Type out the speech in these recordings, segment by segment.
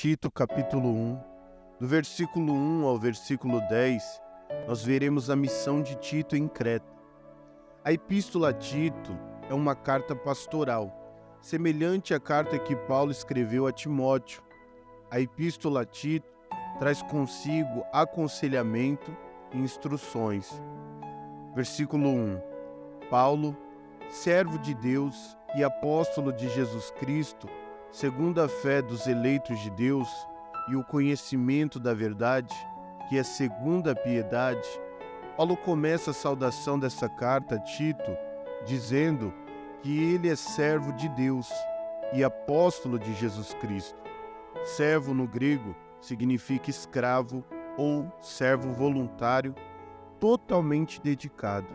Tito capítulo 1, do versículo 1 ao versículo 10, nós veremos a missão de Tito em Creta. A Epístola a Tito é uma carta pastoral, semelhante à carta que Paulo escreveu a Timóteo. A Epístola a Tito traz consigo aconselhamento e instruções. Versículo 1. Paulo, servo de Deus e apóstolo de Jesus Cristo, segundo a fé dos eleitos de Deus e o conhecimento da verdade, que é segundo a piedade, Paulo começa a saudação dessa carta a Tito, dizendo que ele é servo de Deus e apóstolo de Jesus Cristo. Servo no grego significa escravo ou servo voluntário, totalmente dedicado.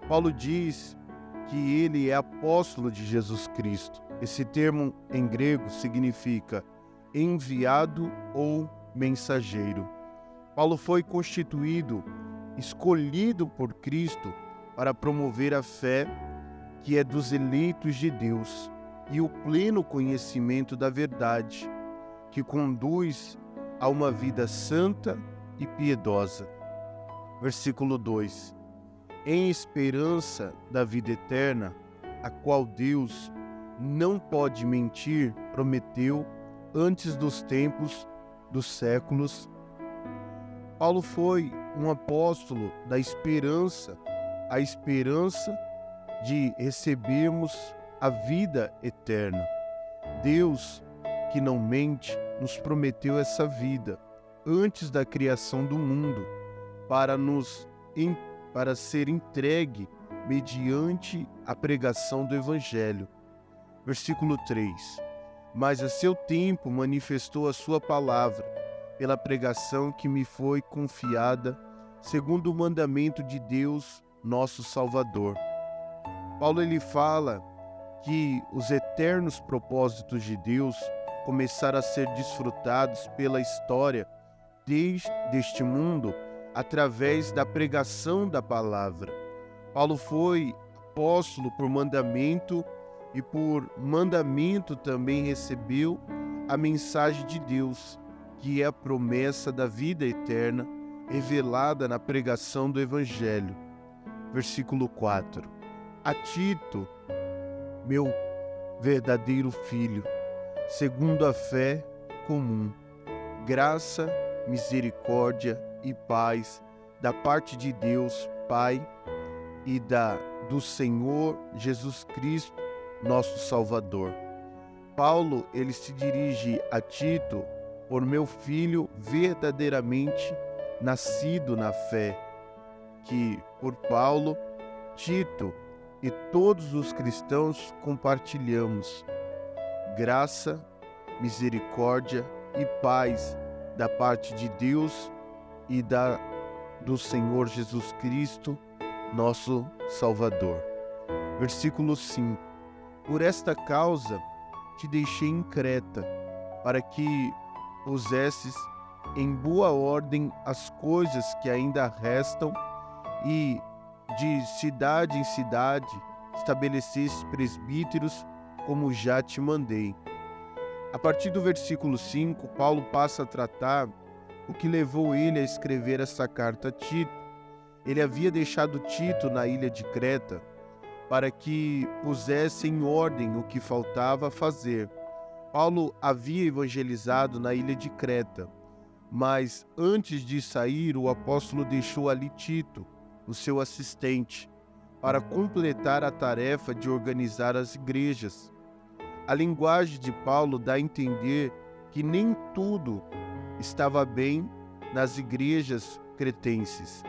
Paulo diz que ele é apóstolo de Jesus Cristo. Esse termo em grego significa enviado ou mensageiro. Paulo foi constituído, escolhido por Cristo para promover a fé que é dos eleitos de Deus e o pleno conhecimento da verdade, que conduz a uma vida santa e piedosa. Versículo 2. Em esperança da vida eterna, a qual Deus não pode mentir, prometeu antes dos tempos dos séculos. Paulo foi um apóstolo da esperança, a esperança de recebermos a vida eterna. Deus, que não mente, nos prometeu essa vida antes da criação do mundo, para ser entregue mediante a pregação do Evangelho. Versículo 3. Mas a seu tempo manifestou a sua palavra, pela pregação que me foi confiada, segundo o mandamento de Deus, nosso Salvador. Paulo ele fala que os eternos propósitos de Deus começaram a ser desfrutados pela história deste mundo através da pregação da palavra. Paulo foi apóstolo por mandamento e por mandamento também recebeu a mensagem de Deus, que é a promessa da vida eterna revelada na pregação do Evangelho. Versículo 4. A Tito, meu verdadeiro filho, segundo a fé comum, graça, misericórdia e paz da parte de Deus Pai e do Senhor Jesus Cristo, nosso Salvador. Paulo, ele se dirige a Tito por meu filho verdadeiramente nascido na fé, que por Paulo, Tito e todos os cristãos compartilhamos. Graça, misericórdia e paz da parte de Deus e do Senhor Jesus Cristo, nosso Salvador. Versículo 5. Por esta causa te deixei em Creta, para que pusesses em boa ordem as coisas que ainda restam e de cidade em cidade estabelecesses presbíteros, como já te mandei. A partir do versículo 5, Paulo passa a tratar o que levou ele a escrever essa carta a Tito. Ele havia deixado Tito na ilha de Creta para que pusesse em ordem o que faltava fazer. Paulo havia evangelizado na ilha de Creta, mas antes de sair, o apóstolo deixou ali Tito, o seu assistente, para completar a tarefa de organizar as igrejas. A linguagem de Paulo dá a entender que nem tudo estava bem nas igrejas cretenses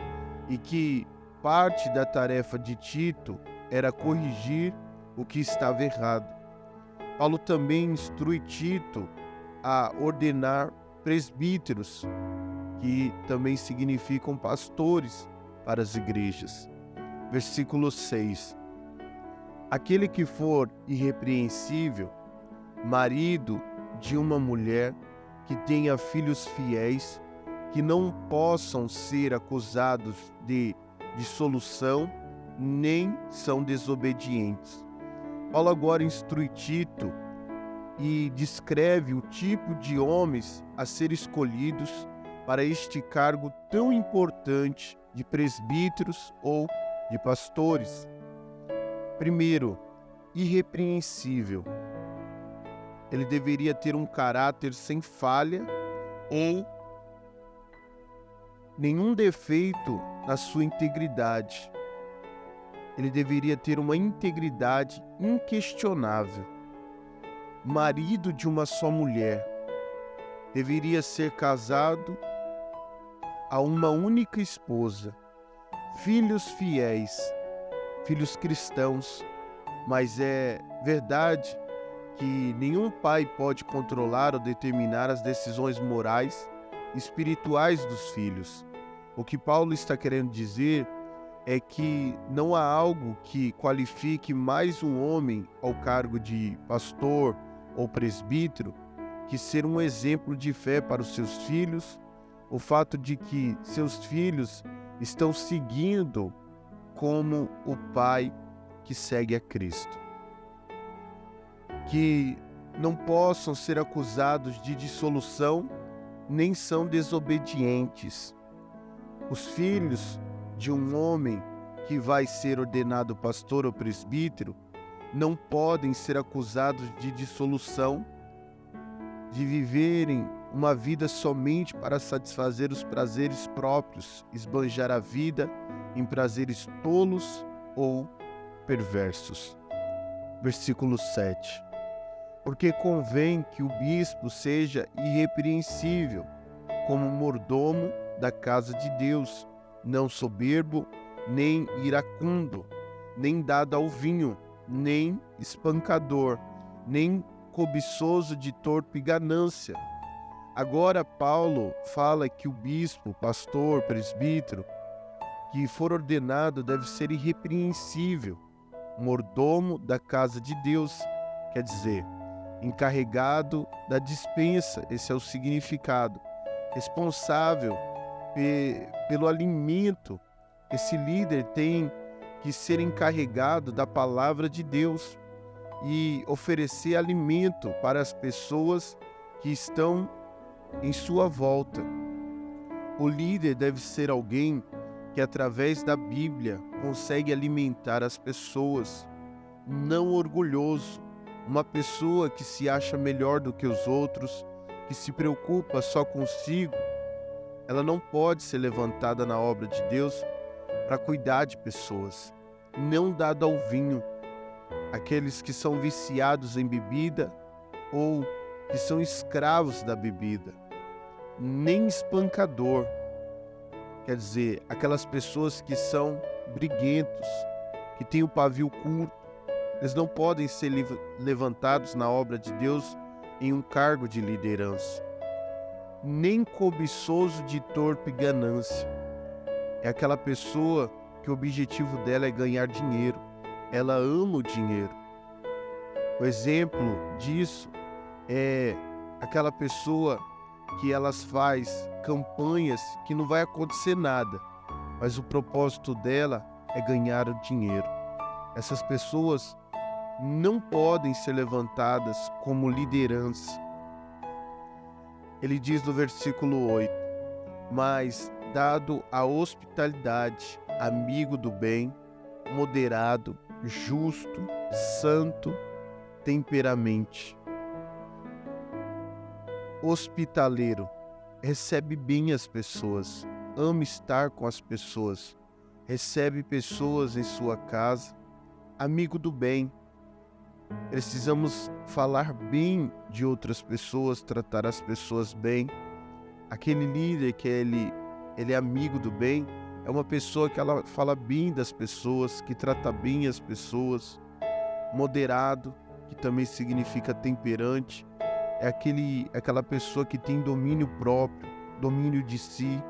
e que parte da tarefa de Tito era corrigir o que estava errado. Paulo também instrui Tito a ordenar presbíteros, que também significam pastores para as igrejas. Versículo 6. Aquele que for irrepreensível, marido de uma mulher que tenha filhos fiéis, que não possam ser acusados de dissolução, nem são desobedientes. Paulo agora instrui Tito e descreve o tipo de homens a ser escolhidos para este cargo tão importante de presbíteros ou de pastores. Primeiro, irrepreensível. Ele deveria ter um caráter sem falha ou nenhum defeito na sua integridade. Ele deveria ter uma integridade inquestionável. Marido de uma só mulher. Deveria ser casado a uma única esposa. Filhos fiéis, filhos cristãos. Mas é verdade que nenhum pai pode controlar ou determinar as decisões morais e espirituais dos filhos. O que Paulo está querendo dizer é que não há algo que qualifique mais um homem ao cargo de pastor ou presbítero que ser um exemplo de fé para os seus filhos, o fato de que seus filhos estão seguindo como o pai que segue a Cristo. Que não possam ser acusados de dissolução, nem são desobedientes. Os filhos de um homem que vai ser ordenado pastor ou presbítero não podem ser acusados de dissolução, de viverem uma vida somente para satisfazer os prazeres próprios, esbanjar a vida em prazeres tolos ou perversos. Versículo 7. Porque convém que o bispo seja irrepreensível, como mordomo da casa de Deus, não soberbo, nem iracundo, nem dado ao vinho, nem espancador, nem cobiçoso de torpe ganância. Agora Paulo fala que o bispo, pastor, presbítero, que for ordenado deve ser irrepreensível, mordomo da casa de Deus, quer dizer, encarregado da dispensa, esse é o significado, responsável pelo alimento. Esse líder tem que ser encarregado da palavra de Deus e oferecer alimento para as pessoas que estão em sua volta. O líder deve ser alguém que, através da Bíblia, consegue alimentar as pessoas, não orgulhoso, uma pessoa que se acha melhor do que os outros, que se preocupa só consigo. Ela não pode ser levantada na obra de Deus para cuidar de pessoas, não dada ao vinho, aqueles que são viciados em bebida ou que são escravos da bebida, nem espancador, quer dizer, aquelas pessoas que são briguentos, que têm o pavio curto, eles não podem ser levantados na obra de Deus em um cargo de liderança. Nem cobiçoso de torpe ganância. É aquela pessoa que o objetivo dela é ganhar dinheiro. Ela ama o dinheiro. O exemplo disso é aquela pessoa que elas faz campanhas que não vai acontecer nada, mas o propósito dela é ganhar o dinheiro. Essas pessoas não podem ser levantadas como liderança. Ele diz no versículo 8, mas dado a hospitalidade, amigo do bem, moderado, justo, santo, temperamente. Hospitaleiro, recebe bem as pessoas, ama estar com as pessoas, recebe pessoas em sua casa, amigo do bem. Precisamos falar bem de outras pessoas, tratar as pessoas bem. Aquele líder que ele é amigo do bem, é uma pessoa que ela fala bem das pessoas, que trata bem as pessoas. Moderado, que também significa temperante, é aquela pessoa que tem domínio próprio, domínio de si,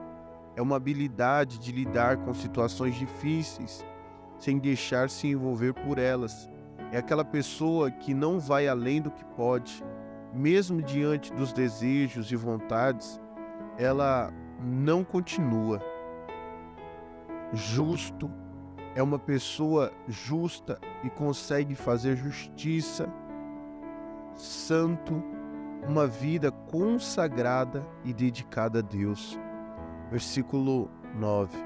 é uma habilidade de lidar com situações difíceis, sem deixar se envolver por elas. É aquela pessoa que não vai além do que pode, mesmo diante dos desejos e vontades, ela não continua. Justo, é uma pessoa justa e consegue fazer justiça. santo, uma vida consagrada e dedicada a Deus. Versículo 9.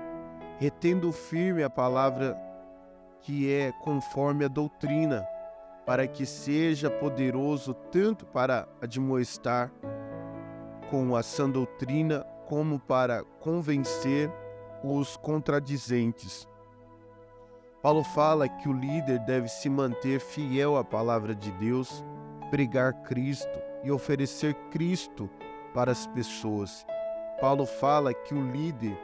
Retendo firme a palavra que é conforme a doutrina, para que seja poderoso tanto para admoestar com a sã doutrina, como para convencer os contradizentes. Paulo fala que o líder deve se manter fiel à palavra de Deus, pregar Cristo e oferecer Cristo para as pessoas. Paulo fala que o líder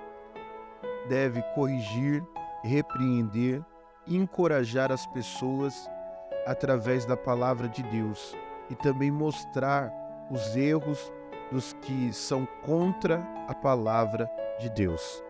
deve corrigir, repreender e encorajar as pessoas através da palavra de Deus e também mostrar os erros dos que são contra a palavra de Deus.